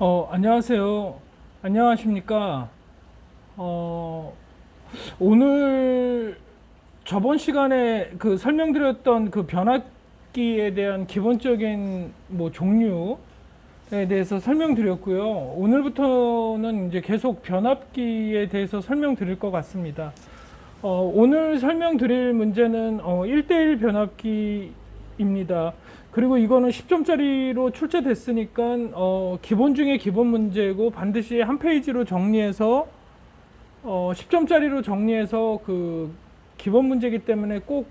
안녕하세요. 안녕하십니까. 어, 오늘 저번 시간에 그 설명드렸던 그 변압기에 대한 기본적인 뭐 종류에 대해서 설명드렸고요. 오늘부터는 이제 계속 변압기에 대해서 설명드릴 것 같습니다. 오늘 설명드릴 문제는 1대1 변압기입니다. 그리고 이거는 10점짜리로 출제됐으니까 기본 중에 기본 문제고 반드시 한 페이지로 정리해서 10점짜리로 정리해서 그 기본 문제이기 때문에 꼭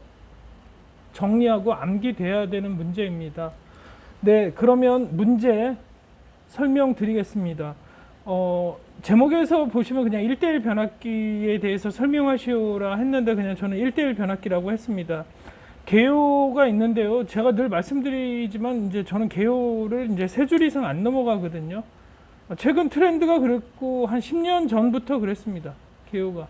정리하고 암기돼야 되는 문제입니다. 네, 그러면 문제 설명드리겠습니다. 제목에서 보시면 그냥 1대1 변압기에 대해서 설명하시오라 했는데 그냥 저는 1대1 변압기라고 했습니다. 개요가 있는데요. 제가 늘 말씀드리지만 이제 저는 개요를 이제 세 줄 이상 안 넘어가거든요. 최근 트렌드가 그랬고 한 10년 전부터 그랬습니다. 개요가.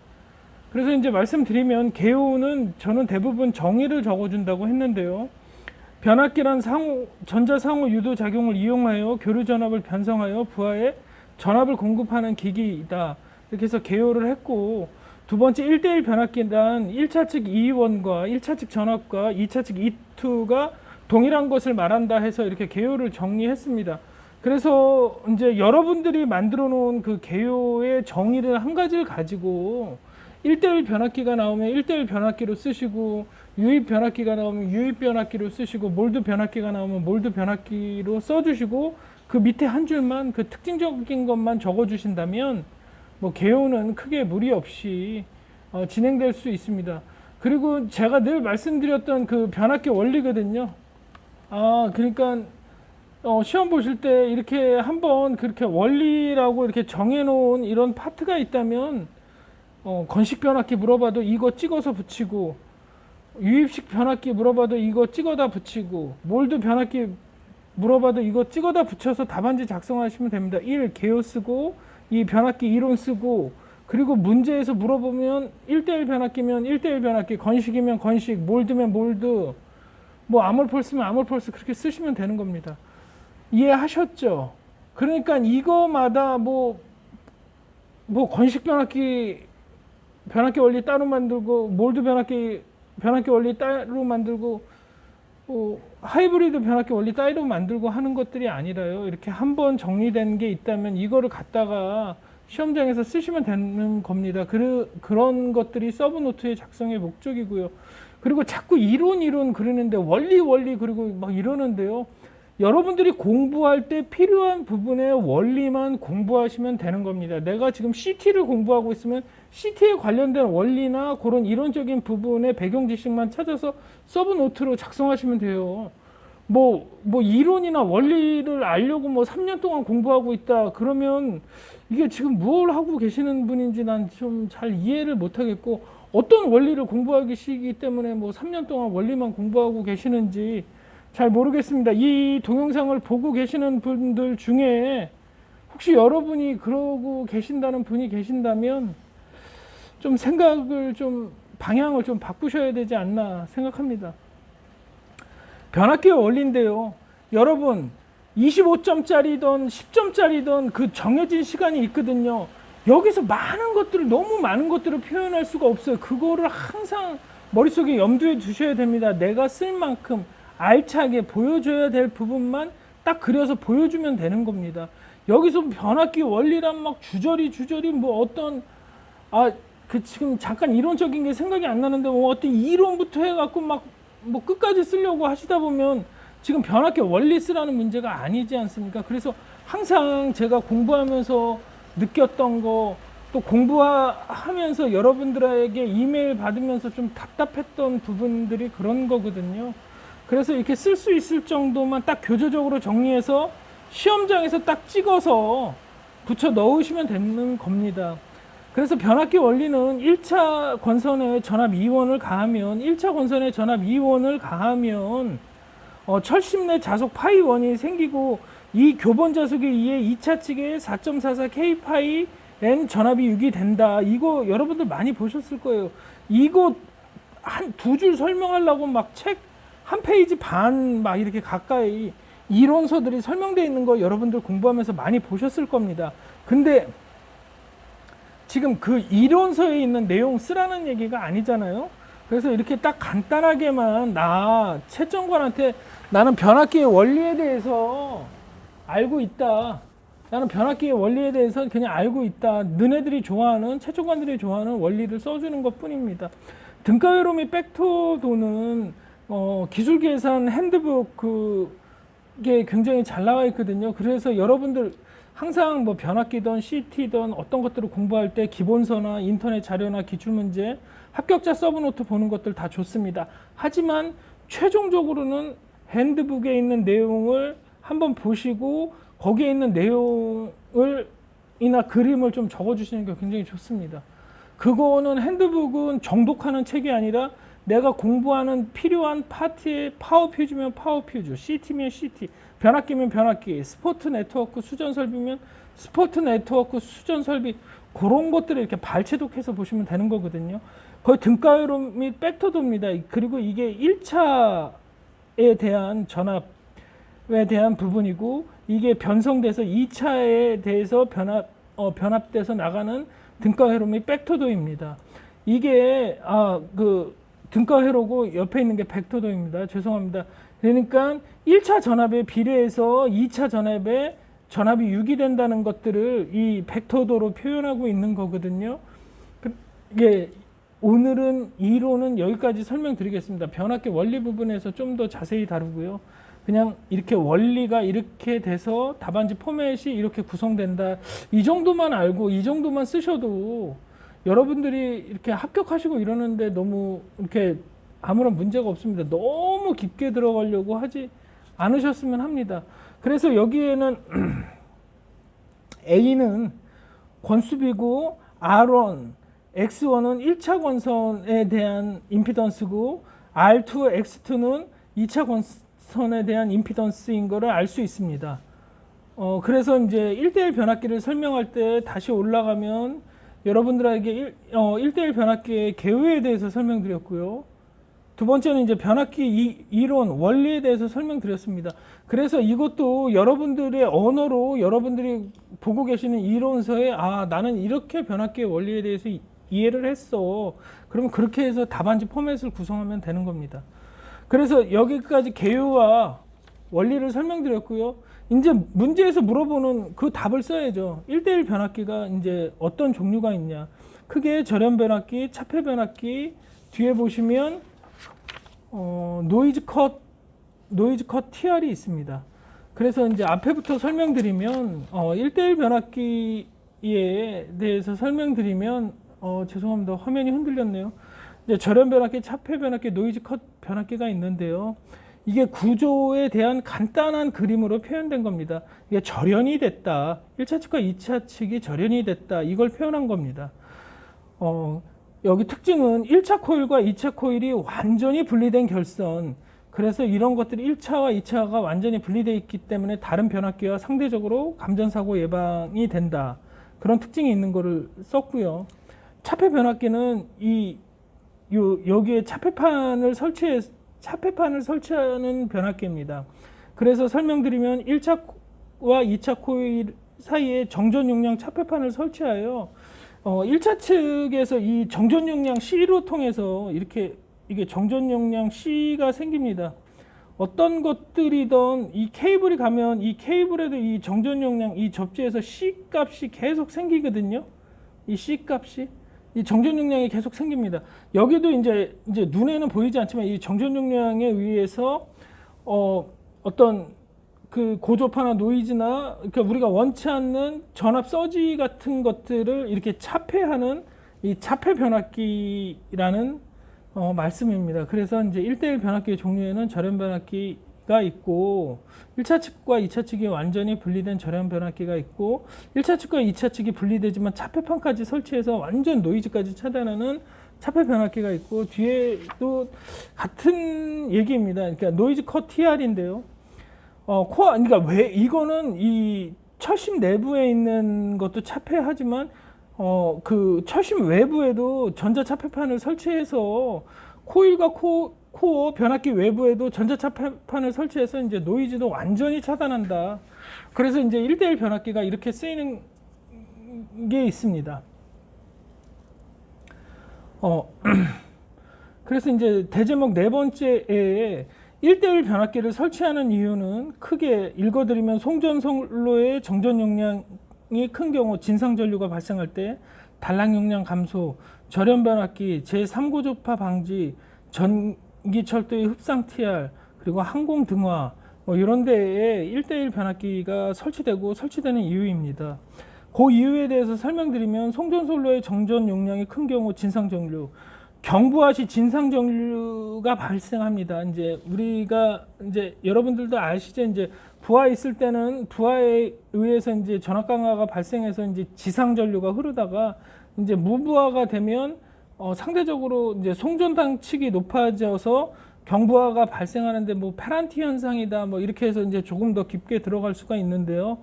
그래서 이제 말씀드리면 개요는 저는 대부분 정의를 적어준다고 했는데요. 변압기란 전자 상호 유도 작용을 이용하여 교류 전압을 변성하여 부하에 전압을 공급하는 기기이다. 이렇게 해서 개요를 했고, 두 번째 1대1 변압기란 1차 측 E1과 1차 측 전압과 2차 측 E2가 동일한 것을 말한다 해서 이렇게 개요를 정리했습니다. 그래서 이제 여러분들이 만들어 놓은 그 개요의 정의를 한 가지를 가지고 1대1 변압기가 나오면 1대1 변압기로 쓰시고, 유입 변압기가 나오면 유입 변압기로 쓰시고, 몰드 변압기가 나오면 몰드 변압기로 써주시고, 그 밑에 한 줄만 그 특징적인 것만 적어주신다면 뭐 개요는 크게 무리 없이 진행될 수 있습니다. 그리고 제가 늘 말씀드렸던 그 변압기 원리거든요. 그러니까 시험 보실 때 이렇게 한번 그렇게 원리라고 이렇게 정해놓은 이런 파트가 있다면 건식 변압기 물어봐도 이거 찍어서 붙이고, 유입식 변압기 물어봐도 이거 찍어다 붙이고, 몰드 변압기 물어봐도 이거 찍어다 붙여서 답안지 작성하시면 됩니다. 1. 개요 쓰고, 2. 변압기 이론 쓰고, 그리고 문제에서 물어보면 1대1 변압기면 1대1 변압기, 건식이면 건식, 몰드면 몰드, 뭐 아몰폴스면 아몰폴스 그렇게 쓰시면 되는 겁니다. 이해하셨죠? 그러니까 이거마다 뭐 건식 변압기 원리 따로 만들고, 몰드 변압기 원리 따로 만들고, 하이브리드 변압기 원리 따로 만들고 하는 것들이 아니라요. 이렇게 한번 정리된 게 있다면 이거를 갖다가 시험장에서 쓰시면 되는 겁니다. 그런 것들이 서브노트의 작성의 목적이고요. 그리고 자꾸 이론 그러는데 원리 그리고 막 이러는데요. 여러분들이 공부할 때 필요한 부분의 원리만 공부하시면 되는 겁니다. 내가 지금 CT를 공부하고 있으면 CT에 관련된 원리나 그런 이론적인 부분의 배경 지식만 찾아서 서브노트로 작성하시면 돼요. 뭐 이론이나 원리를 알려고 뭐 3년 동안 공부하고 있다 그러면 이게 지금 뭘 하고 계시는 분인지 난 좀 잘 이해를 못 하겠고, 어떤 원리를 공부하기 때문에 뭐 3년 동안 원리만 공부하고 계시는지 잘 모르겠습니다. 이 동영상을 보고 계시는 분들 중에 혹시 여러분이 그러고 계신다는 분이 계신다면 좀 방향을 좀 바꾸셔야 되지 않나 생각합니다. 변압기의 원리인데요. 여러분 25점짜리든 10점짜리든 그 정해진 시간이 있거든요. 여기서 너무 많은 것들을 표현할 수가 없어요. 그거를 항상 머릿속에 염두에 두셔야 됩니다. 내가 쓸 만큼 알차게 보여줘야 될 부분만 딱 그려서 보여주면 되는 겁니다. 여기서 변압기 원리란 막 주저리 뭐 어떤 지금 잠깐 이론적인 게 생각이 안 나는데 뭐 어떤 이론부터 해갖고 막 뭐 끝까지 쓰려고 하시다 보면 지금 변압기 원리 쓰라는 문제가 아니지 않습니까? 그래서 항상 제가 공부하면서 느꼈던 거, 또 공부하면서 여러분들에게 이메일 받으면서 좀 답답했던 부분들이 그런 거거든요. 그래서 이렇게 쓸 수 있을 정도만 딱 교조적으로 정리해서 시험장에서 딱 찍어서 붙여 넣으시면 되는 겁니다. 그래서 변압기 원리는 1차 권선에 전압 E1을 가하면 1차 권선에 전압 E1을 가하면 철심 내 자속 파이1이 생기고, 이 교본 자속에 의해 2차 측에 4.44 K파이 N 전압이 유기된다. 이거 여러분들 많이 보셨을 거예요. 이거 한 두 줄 설명하려고 막 책 한 페이지 반 막 이렇게 가까이 이론서들이 설명되어 있는 거 여러분들 공부하면서 많이 보셨을 겁니다. 근데 지금 그 이론서에 있는 내용 쓰라는 얘기가 아니잖아요. 그래서 이렇게 딱 간단하게만 채점관한테 나는 변압기의 원리에 대해서 알고 있다. 나는 변압기의 원리에 대해서 그냥 알고 있다. 너네들이 좋아하는, 채점관들이 좋아하는 원리를 써주는 것 뿐입니다. 등가회로 및 벡터도는 기술 계산 핸드북 그게 굉장히 잘 나와 있거든요. 그래서 여러분들 항상 뭐 변압기든 CT든 어떤 것들을 공부할 때 기본서나 인터넷 자료나 기출문제, 합격자 서브노트 보는 것들 다 좋습니다. 하지만 최종적으로는 핸드북에 있는 내용을 한번 보시고 거기에 있는 내용을 이나 그림을 좀 적어주시는 게 굉장히 좋습니다. 그거는 핸드북은 정독하는 책이 아니라 내가 공부하는 필요한 파트에 파워퓨즈면 파워퓨즈, CT면 CT, 변압기면 변압기, 스포트 네트워크 수전 설비면 스포트 네트워크 수전 설비, 그런 것들을 이렇게 발췌독해서 보시면 되는 거거든요. 거의 등가회로 및 벡터도입니다. 그리고 이게 1차에 대한 전압에 대한 부분이고, 이게 변성돼서 2차에 대해서 변압돼서 나가는 등가회로 및 벡터도입니다. 이게 등가회로고 옆에 있는 게 벡터도입니다. 죄송합니다. 그러니까 1차 전압에 비례해서 2차 전압에 전압이 유기된다는 것들을 이 벡터도로 표현하고 있는 거거든요. 이게 오늘은 이론은 여기까지 설명드리겠습니다. 변압기 원리 부분에서 좀 더 자세히 다루고요. 그냥 이렇게 원리가 이렇게 돼서 답안지 포맷이 이렇게 구성된다. 이 정도만 알고 이 정도만 쓰셔도 여러분들이 이렇게 합격하시고 이러는데 너무 이렇게 아무런 문제가 없습니다. 너무 깊게 들어가려고 하지 않으셨으면 합니다. 그래서 여기에는 A는 권수비고 R1, X1은 1차 권선에 대한 임피던스고 R2, X2는 2차 권선에 대한 임피던스인 거를 알 수 있습니다. 그래서 이제 1대1 변압기를 설명할 때 다시 올라가면 여러분들에게 1대1 변압기의 개요에 대해서 설명드렸고요. 두 번째는 이제 변압기 이론, 원리에 대해서 설명드렸습니다. 그래서 이것도 여러분들의 언어로 여러분들이 보고 계시는 이론서에 나는 이렇게 변압기의 원리에 대해서 이해를 했어. 그러면 그렇게 해서 답안지 포맷을 구성하면 되는 겁니다. 그래서 여기까지 개요와 원리를 설명드렸고요. 이제 문제에서 물어보는 그 답을 써야죠. 1대1 변압기가 이제 어떤 종류가 있냐. 크게 절연 변압기, 차폐 변압기, 뒤에 보시면 노이즈 컷 TR이 있습니다. 그래서 이제 앞에부터 설명드리면 1대1 변압기에 대해서 설명드리면 죄송합니다. 화면이 흔들렸네요. 이제 절연 변압기, 차폐 변압기, 노이즈 컷 변압기가 있는데요. 이게 구조에 대한 간단한 그림으로 표현된 겁니다. 이게 절연이 됐다. 1차 측과 2차 측이 절연이 됐다. 이걸 표현한 겁니다. 여기 특징은 1차 코일과 2차 코일이 완전히 분리된 결선. 그래서 이런 것들이 1차와 2차가 완전히 분리되어 있기 때문에 다른 변압기와 상대적으로 감전사고 예방이 된다. 그런 특징이 있는 거를 썼고요. 차폐 변압기는 여기에 차폐판을 설치하는 변압기입니다. 그래서 설명드리면 1차와 2차 코일 사이에 정전 용량 차폐판을 설치하여 1차 측에서 이 정전 용량 C로 통해서 이게 정전 용량 C가 생깁니다. 어떤 것들이든 이 케이블이 가면 이 케이블에도 이 정전 용량 이 접지에서 C 값이 계속 생기거든요. 이 C 값이 이 정전 용량이 계속 생깁니다. 여기도 이제 눈에는 보이지 않지만 이 정전 용량에 의해서 어떤 그 고조파나 노이즈나 그러니까 우리가 원치 않는 전압 서지 같은 것들을 이렇게 차폐하는 이 차폐 변압기라는 말씀입니다. 그래서 이제 1대1 변압기의 종류에는 절연 변압기가 있고 1차 측과 2차 측이 완전히 분리된 절연 변압기가 있고 1차 측과 2차 측이 분리되지만 차폐판까지 설치해서 완전 노이즈까지 차단하는 차폐 변압기가 있고 뒤에도 같은 얘기입니다. 그러니까 노이즈 컷 TR인데요. 그러니까 왜 이거는 이 철심 내부에 있는 것도 차폐하지만 그 철심 외부에도 전자 차폐판을 설치해서 코일과 코어 변압기 외부에도 전자차판을 설치해서 이제 노이즈도 완전히 차단한다. 그래서 이제 1대1 변압기가 이렇게 쓰이는 게 있습니다. 그래서 이제 대제목 네 번째에 1대1 변압기를 설치하는 이유는 크게 읽어드리면 송전선로의 정전 용량이 큰 경우 진상전류가 발생할 때 단락 용량 감소, 절연 변압기, 제3고조파 방지, 전기철도의 흡상 TR, 그리고 항공 등화 뭐 이런 데에 1대1 변압기가 설치되는 이유입니다. 그 이유에 대해서 설명드리면 송전선로의 정전 용량이 큰 경우 진상전류, 경부하시 진상전류가 발생합니다. 이제 우리가 이제 여러분들도 아시죠? 이제 부하 있을 때는 부하에 의해서 이제 전압 강화가 발생해서 이제 지상전류가 흐르다가 이제 무부하가 되면 상대적으로 이제 송전당측이 높아져서 경부하가 발생하는데 뭐 페란티 현상이다 뭐 이렇게 해서 이제 조금 더 깊게 들어갈 수가 있는데요.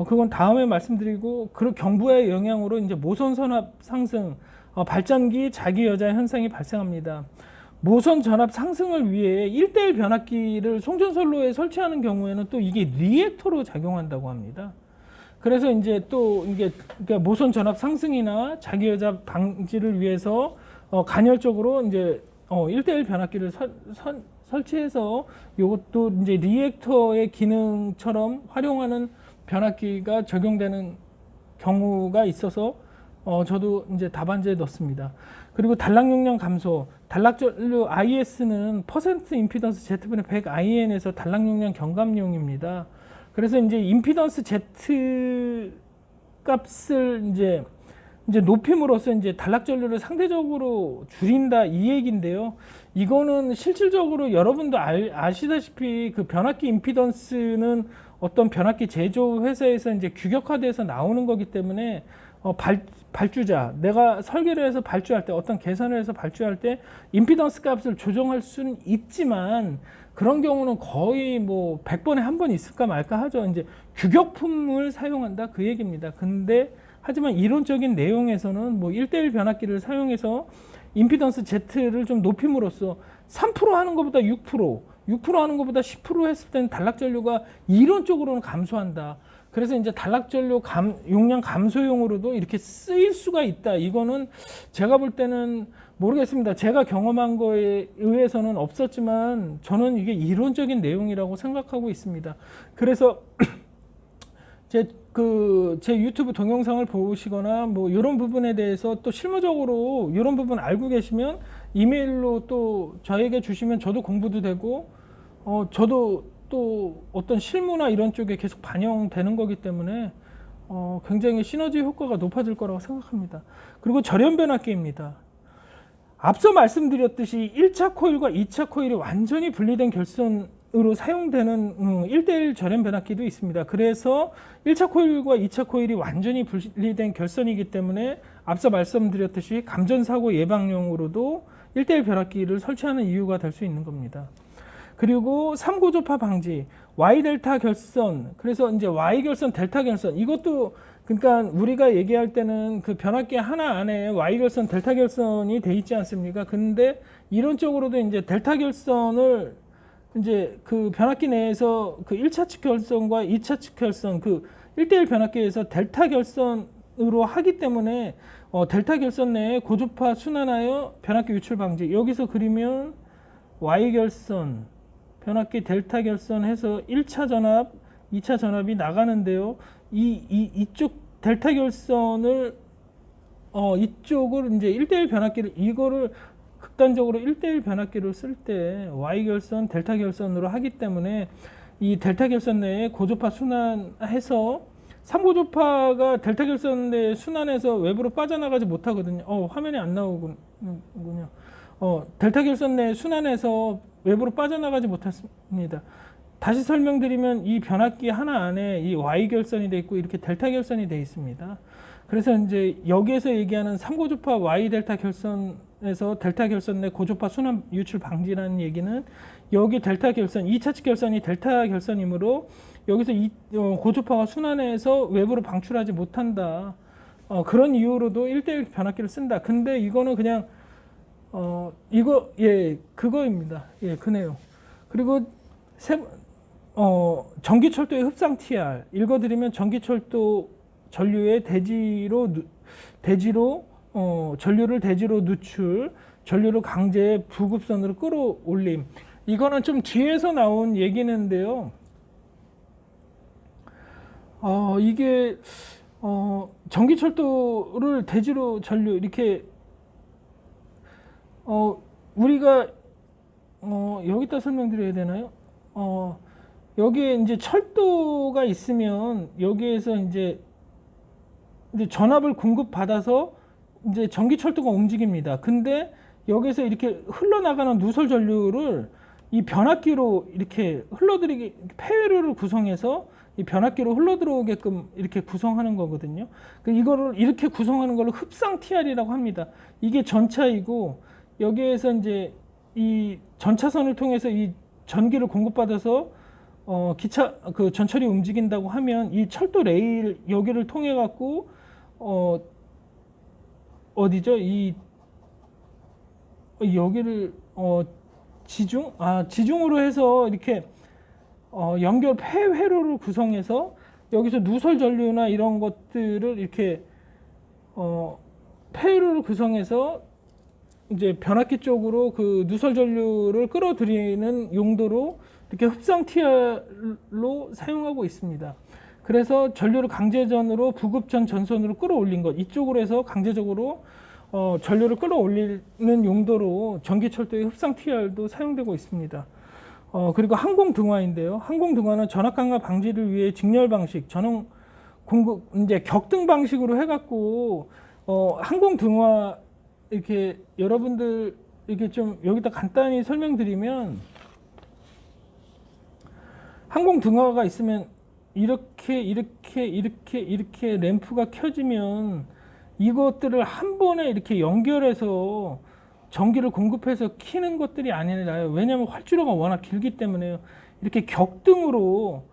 그건 다음에 말씀드리고 그 경부하의 영향으로 이제 모선 선압 상승, 발전기 자기 여자 현상이 발생합니다. 모선 전압 상승을 위해 1대1 변압기를 송전선로에 설치하는 경우에는 또 이게 리액터로 작용한다고 합니다. 그래서 이제 또 이게 그러니까 모선 전압 상승이나 자기 여자 방지를 위해서 간헐적으로 이제 1대1 변압기를 설치해서 이것도 이제 리액터의 기능처럼 활용하는 변압기가 적용되는 경우가 있어서 저도 이제 답안지에 넣습니다. 그리고 단락 용량 감소, 단락전류 IS는 퍼센트 임피던스 Z분의 100 IN에서 단락 용량 경감용입니다. 그래서 이제 임피던스 Z 값을 이제 높임으로써 이제 단락전류를 상대적으로 줄인다 이 얘기인데요. 이거는 실질적으로 여러분도 아시다시피 그 변압기 임피던스는 어떤 변압기 제조 회사에서 이제 규격화돼서 나오는 거기 때문에 발주자, 내가 설계를 해서 발주할 때 어떤 계산을 해서 발주할 때 임피던스 값을 조정할 수는 있지만 그런 경우는 거의 뭐 100번에 한 번 있을까 말까 하죠. 이제 규격품을 사용한다 그 얘기입니다. 근데 하지만 이론적인 내용에서는 뭐 1대1 변압기를 사용해서 임피던스 Z를 좀 높임으로써 3% 하는 것보다 6% 하는 것보다 10% 했을 때는 단락전류가 이론적으로는 감소한다. 그래서 이제 단락전류 용량 감소용으로도 이렇게 쓰일 수가 있다. 이거는 제가 볼 때는 모르겠습니다. 제가 경험한 거에 의해서는 없었지만 저는 이게 이론적인 내용이라고 생각하고 있습니다. 그래서 제 유튜브 동영상을 보시거나 뭐 이런 부분에 대해서 또 실무적으로 이런 부분 알고 계시면 이메일로 또 저에게 주시면 저도 공부도 되고 저도 또 어떤 실무나 이런 쪽에 계속 반영되는 거기 때문에 굉장히 시너지 효과가 높아질 거라고 생각합니다. 그리고 절연 변압기입니다. 앞서 말씀드렸듯이 1차 코일과 2차 코일이 완전히 분리된 결선으로 사용되는 1대1 절연 변압기도 있습니다. 그래서 1차 코일과 2차 코일이 완전히 분리된 결선이기 때문에 앞서 말씀드렸듯이 감전사고 예방용으로도 1대1 변압기를 설치하는 이유가 될 수 있는 겁니다. 그리고 3고조파 방지, Y델타 결선, 그래서 이제 Y결선, 델타 결선, 이것도 그러니까 우리가 얘기할 때는 그 변압기 하나 안에 Y결선, 델타 결선이 돼 있지 않습니까? 근데 이론적으로도 이제 델타 결선을 이제 그 변압기 내에서 그 1차 측 결선과 2차 측 결선, 그 1대1 변압기에서 델타 결선으로 하기 때문에 델타 결선 내에 고조파 순환하여 변압기 유출 방지. 여기서 그리면 Y결선, 변압기 델타 결선해서 1차 전압, 2차 전압이 나가는데요. 이쪽 델타 결선을 이쪽을 이제 1대1 변압기를 이거를 극단적으로 1대1 변압기를 쓸 때 Y 결선, 델타 결선으로 하기 때문에 이 델타 결선 내에 고조파 순환해서 3고조파가 델타 결선 내에 순환해서 외부로 빠져나가지 못하거든요. 화면이 안 나오군요. 델타 결선 내에 순환해서 외부로 빠져나가지 못했습니다. 다시 설명드리면 이 변압기 하나 안에 이 Y 결선이 돼 있고 이렇게 델타 결선이 돼 있습니다. 그래서 이제 여기에서 얘기하는 3고조파 Y 델타 결선에서 델타 결선 내 고조파 순환 유출 방지라는 얘기는 여기 델타 결선, 2차 측 결선이 델타 결선이므로 여기서 고조파가 순환해서 외부로 방출하지 못한다. 그런 이유로도 1대1 변압기를 쓴다. 근데 이거는 그냥 이거, 예, 그거입니다. 예, 그 내용. 그리고 전기철도의 흡상 TR. 읽어드리면 전기철도 전류의 전류를 대지로 누출, 전류를 강제 부급선으로 끌어올림. 이거는 좀 뒤에서 나온 얘기는데요. 이게, 전기철도를 대지로 전류, 이렇게, 우리가, 여기다 설명드려야 되나요? 여기에 이제 철도가 있으면 여기에서 이제 전압을 공급받아서 이제 전기철도가 움직입니다. 근데 여기서 이렇게 흘러나가는 누설 전류를 이 변압기로 이렇게 흘러들이게 폐회로를 구성해서 이 변압기로 흘러들어오게끔 이렇게 구성하는 거거든요. 이거를 이렇게 구성하는 걸 흡상 TR이라고 합니다. 이게 전차이고 여기에서 이제 이 전차선을 통해서 이 전기를 공급받아서 기차 그 전철이 움직인다고 하면 이 철도 레일 여기를 통해 갖고 어디죠? 이 여기를 지중으로 해서 이렇게 연결 폐회로를 구성해서 여기서 누설 전류나 이런 것들을 이렇게 폐회로를 구성해서 이제 변압기 쪽으로 그 누설 전류를 끌어들이는 용도로 이렇게 흡상 TR로 사용하고 있습니다. 그래서 전류를 강제전으로 부급전 전선으로 끌어올린 것, 이쪽으로 해서 강제적으로 전류를 끌어올리는 용도로 전기철도의 흡상 TR도 사용되고 있습니다. 그리고 항공등화인데요. 항공등화는 전압 강화 방지를 위해 직렬 방식, 전원 공급, 이제 격등 방식으로 해갖고 항공등화 이렇게 여러분들 이렇게 좀 여기다 간단히 설명드리면, 항공등화가 있으면 이렇게 램프가 켜지면 이것들을 한 번에 이렇게 연결해서 전기를 공급해서 켜는 것들이 아니라요. 왜냐하면 활주로가 워낙 길기 때문에요. 이렇게 격등으로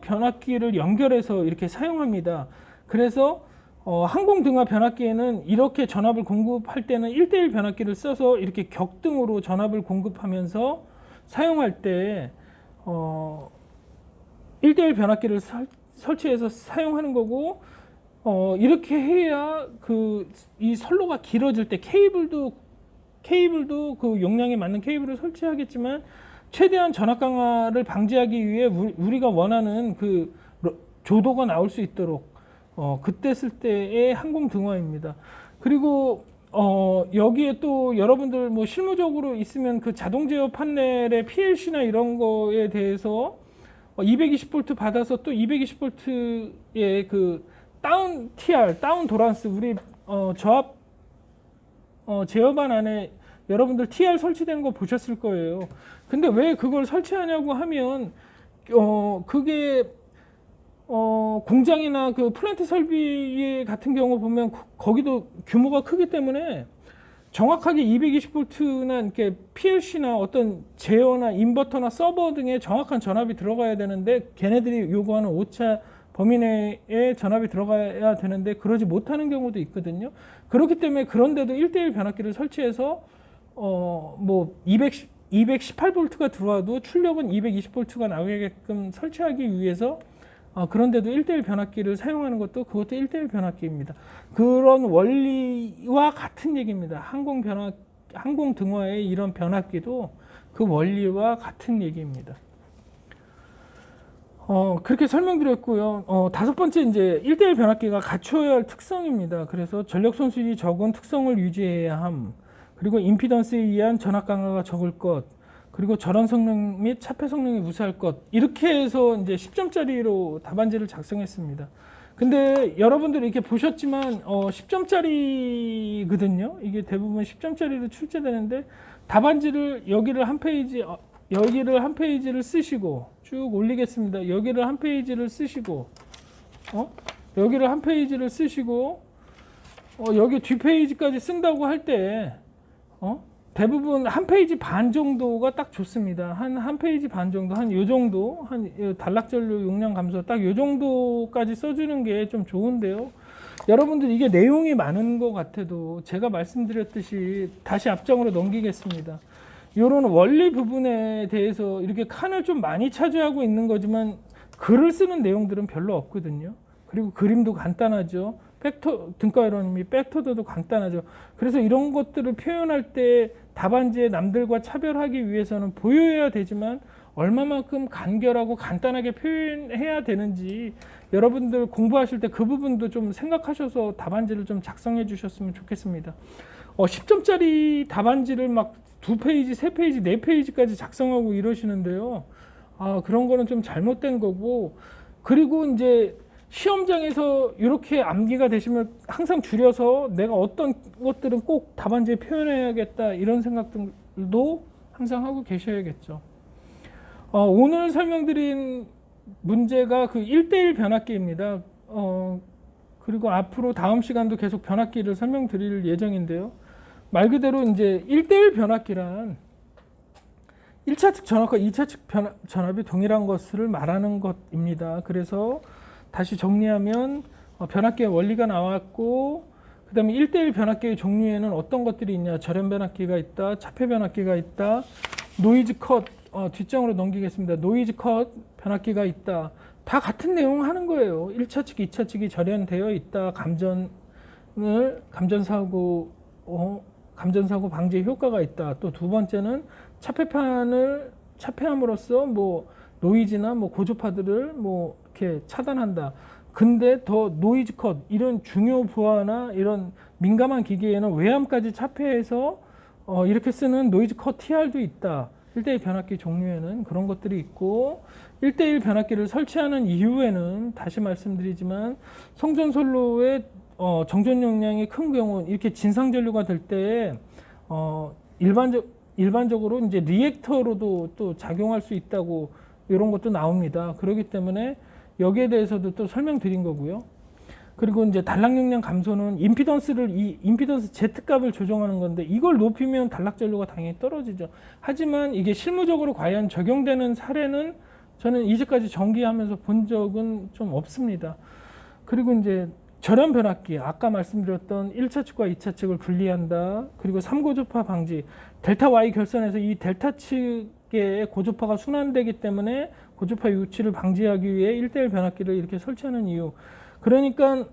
변압기를 연결해서 이렇게 사용합니다. 그래서 항공등화 변압기에는 이렇게 전압을 공급할 때는 1대1 변압기를 써서 이렇게 격등으로 전압을 공급하면서 사용할 때 1대1 변압기를 설치해서 사용하는 거고, 이렇게 해야 이 선로가 길어질 때 케이블도 그 용량에 맞는 케이블을 설치하겠지만, 최대한 전압 강화를 방지하기 위해 우리가 원하는 그 조도가 나올 수 있도록 그때 쓸 때의 항공등화입니다. 그리고 여기에 또 여러분들 뭐 실무적으로 있으면 그 자동 제어 판넬의 PLC나 이런 거에 대해서 220V 받아서 또 220V의 그 다운 TR, 다운 도란스, 우리 저압 제어반 안에 여러분들 TR 설치된 거 보셨을 거예요. 근데 왜 그걸 설치하냐고 하면 그게 공장이나 그 플랜트 설비 같은 경우 보면 거기도 규모가 크기 때문에 정확하게 220V나 이렇게 PLC나 어떤 제어나 인버터나 서버 등의 정확한 전압이 들어가야 되는데, 걔네들이 요구하는 오차 범위 내에 전압이 들어가야 되는데 그러지 못하는 경우도 있거든요. 그렇기 때문에 그런데도 1대1 변압기를 설치해서 뭐 218V가 들어와도 출력은 220V가 나오게끔 설치하기 위해서 그런데도 1대1 변압기를 사용하는 것도 그것도 1대1 변압기입니다. 그런 원리와 같은 얘기입니다. 항공등화의 이런 변압기도 그 원리와 같은 얘기입니다. 그렇게 설명드렸고요. 다섯 번째, 이제 1대1 변압기가 갖춰야 할 특성입니다. 그래서 전력 손실이 적은 특성을 유지해야 함, 그리고 임피던스에 의한 전압 강화가 적을 것, 그리고 절한 성능 및 차폐 성능이 우수할 것, 이렇게 해서 이제 10점짜리로 답안지를 작성했습니다. 근데 여러분들이 이렇게 보셨지만 10점짜리거든요. 이게 대부분 10점짜리로 출제되는데, 답안지를 여기를 한 페이지를 쓰시고 쭉 올리겠습니다. 여기를 한 페이지를 쓰시고 여기를 한 페이지를 쓰시고 여기 뒷 페이지까지 쓴다고 할 때 대부분 한 페이지 반 정도가 딱 좋습니다. 한 페이지 반 정도, 한 요 정도, 단락전류 용량 감소 딱 요 정도까지 써주는 게 좀 좋은데요. 여러분들 이게 내용이 많은 것 같아도 제가 말씀드렸듯이 다시 앞장으로 넘기겠습니다. 이런 원리 부분에 대해서 이렇게 칸을 좀 많이 차지하고 있는 거지만 글을 쓰는 내용들은 별로 없거든요. 그리고 그림도 간단하죠. 등가 이론이 팩터도 간단하죠. 그래서 이런 것들을 표현할 때 답안지에 남들과 차별하기 위해서는 보여야 되지만 얼마만큼 간결하고 간단하게 표현해야 되는지 여러분들 공부하실 때 그 부분도 좀 생각하셔서 답안지를 좀 작성해 주셨으면 좋겠습니다. 10점짜리 답안지를 막 2페이지, 3페이지, 4페이지까지 작성하고 이러시는데요. 그런 거는 좀 잘못된 거고, 그리고 이제 시험장에서 이렇게 암기가 되시면 항상 줄여서 내가 어떤 것들은 꼭 답안지에 표현해야겠다 이런 생각들도 항상 하고 계셔야겠죠. 오늘 설명드린 문제가 그 1대1 변압기입니다. 그리고 앞으로 다음 시간도 계속 변압기를 설명드릴 예정인데요. 말 그대로 이제 1대1 변압기란 1차측 전압과 2차측 전압이 동일한 것을 말하는 것입니다. 그래서 다시 정리하면 변압기의 원리가 나왔고, 그 다음에 1대1 변압기의 종류에는 어떤 것들이 있냐. 절연 변압기가 있다, 차폐 변압기가 있다, 노이즈 컷, 뒷장으로 넘기겠습니다. 노이즈 컷 변압기가 있다. 다 같은 내용 하는 거예요. 1차측, 2차측이 절연되어 있다. 감전사고 방지 효과가 있다. 또 두 번째는 차폐판을 차폐함으로써 뭐 노이즈나 뭐 고주파들을 뭐 이렇게 차단한다. 근데 더 노이즈 컷 이런 중요 부하나 이런 민감한 기계에는 외암까지 차폐해서 이렇게 쓰는 노이즈 컷 TR도 있다. 1대1 변압기 종류에는 그런 것들이 있고, 1대1 변압기를 설치하는 이후에는 다시 말씀드리지만 성전선로의 정전 용량이 큰 경우 이렇게 진상전류가 될 때 일반적으로 이제 리액터로도 또 작용할 수 있다고 이런 것도 나옵니다. 그렇기 때문에 여기에 대해서도 또 설명드린 거고요. 그리고 이제 단락 용량 감소는 임피던스 Z 값을 조정하는 건데 이걸 높이면 단락 전류가 당연히 떨어지죠. 하지만 이게 실무적으로 과연 적용되는 사례는 저는 이제까지 전기하면서 본 적은 좀 없습니다. 그리고 이제 절연 변압기, 아까 말씀드렸던 1차측과 2차측을 분리한다. 그리고 3고주파 방지, 델타 Y 결선에서 이 델타 측의 고주파가 순환되기 때문에 고주파 유치를 방지하기 위해 1대1 변압기를 이렇게 설치하는 이유. 그러니까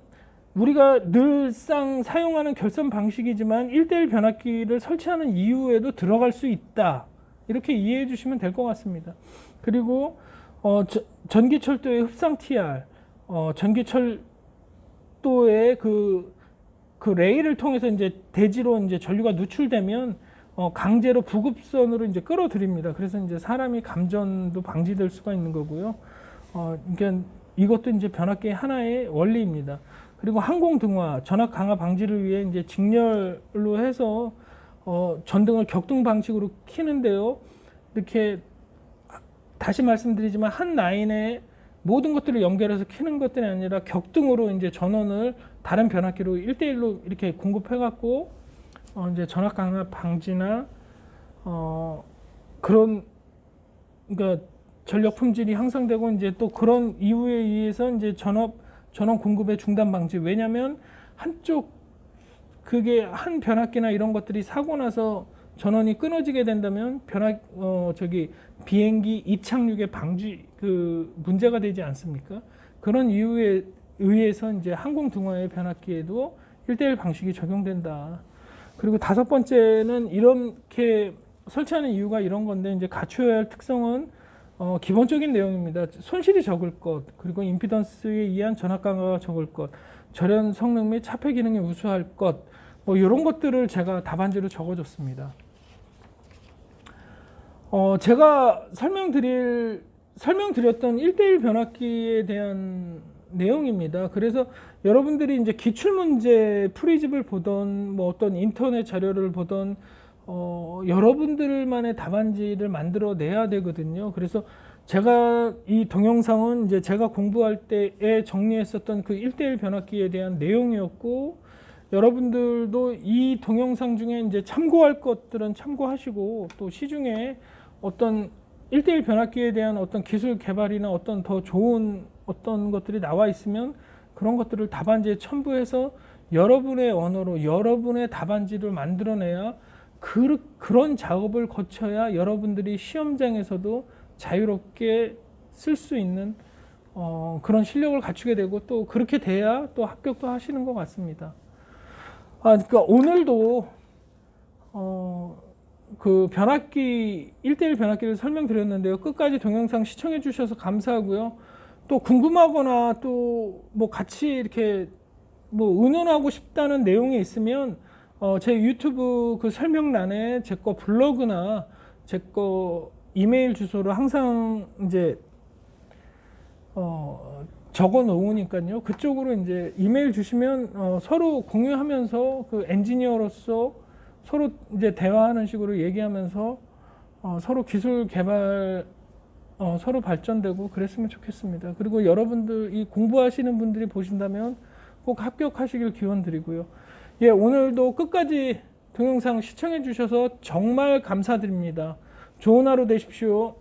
우리가 늘상 사용하는 결선 방식이지만 1대1 변압기를 설치하는 이유에도 들어갈 수 있다. 이렇게 이해해 주시면 될 것 같습니다. 그리고 전기철도의 흡상 TR, 전기철도의 그 레일을 통해서 이제 대지로 이제 전류가 누출되면 강제로 부급선으로 이제 끌어들입니다. 그래서 이제 사람이 감전도 방지될 수가 있는 거고요. 그러니까 이것도 이제 변압기의 하나의 원리입니다. 그리고 항공 등화, 전압 강화 방지를 위해 이제 직렬로 해서 전등을 격등 방식으로 켜는데요. 이렇게 다시 말씀드리지만 한 라인에 모든 것들을 연결해서 켜는 것들이 아니라 격등으로 이제 전원을 다른 변압기로 1대1로 이렇게 공급해 갖고 이제 전압 강화 방지나 그런, 그러니까 전력 품질이 향상되고 이제 또 그런 이유에 의해서 이제 전원 공급의 중단 방지. 왜냐하면 한쪽 그게 한 변압기나 이런 것들이 사고 나서 전원이 끊어지게 된다면 비행기 이착륙의 방지 그 문제가 되지 않습니까? 그런 이유에 의해서 이제 항공 등화의 변압기에도 1대1 방식이 적용된다. 그리고 다섯 번째는 이렇게 설치하는 이유가 이런 건데, 이제 갖춰야 할 특성은 기본적인 내용입니다. 손실이 적을 것, 그리고 임피던스에 의한 전압 강화가 적을 것, 절연 성능 및 차폐 기능이 우수할 것, 뭐 이런 것들을 제가 답안지로 적어줬습니다. 제가 설명드렸던 1대1 변압기에 대한 내용입니다. 그래서 여러분들이 이제 기출문제 프리집을 보던 뭐 어떤 인터넷 자료를 보던 여러분들만의 답안지를 만들어 내야 되거든요. 그래서 제가 이 동영상은 이제 제가 공부할 때에 정리했었던 그 1대1 변압기에 대한 내용이었고, 여러분들도 이 동영상 중에 이제 참고할 것들은 참고하시고, 또 시중에 어떤 1대1 변압기에 대한 어떤 기술 개발이나 어떤 더 좋은 어떤 것들이 나와 있으면 그런 것들을 답안지에 첨부해서 여러분의 언어로 여러분의 답안지를 만들어내야 그런 작업을 거쳐야 여러분들이 시험장에서도 자유롭게 쓸 수 있는 그런 실력을 갖추게 되고, 또 그렇게 돼야 또 합격도 하시는 것 같습니다. 그러니까 오늘도 그 변압기 1대1 변압기를 설명드렸는데요. 끝까지 동영상 시청해 주셔서 감사하고요. 또 궁금하거나 또 뭐 같이 이렇게 뭐 의논하고 싶다는 내용이 있으면 제 유튜브 그 설명란에 제 거 블로그나 제 거 이메일 주소를 항상 이제 적어 놓으니까요. 그쪽으로 이제 이메일 주시면 서로 공유하면서 그 엔지니어로서 서로 이제 대화하는 식으로 얘기하면서 서로 기술 개발 서로 발전되고 그랬으면 좋겠습니다. 그리고 여러분들 이 공부하시는 분들이 보신다면 꼭 합격하시길 기원드리고요. 예, 오늘도 끝까지 동영상 시청해 주셔서 정말 감사드립니다. 좋은 하루 되십시오.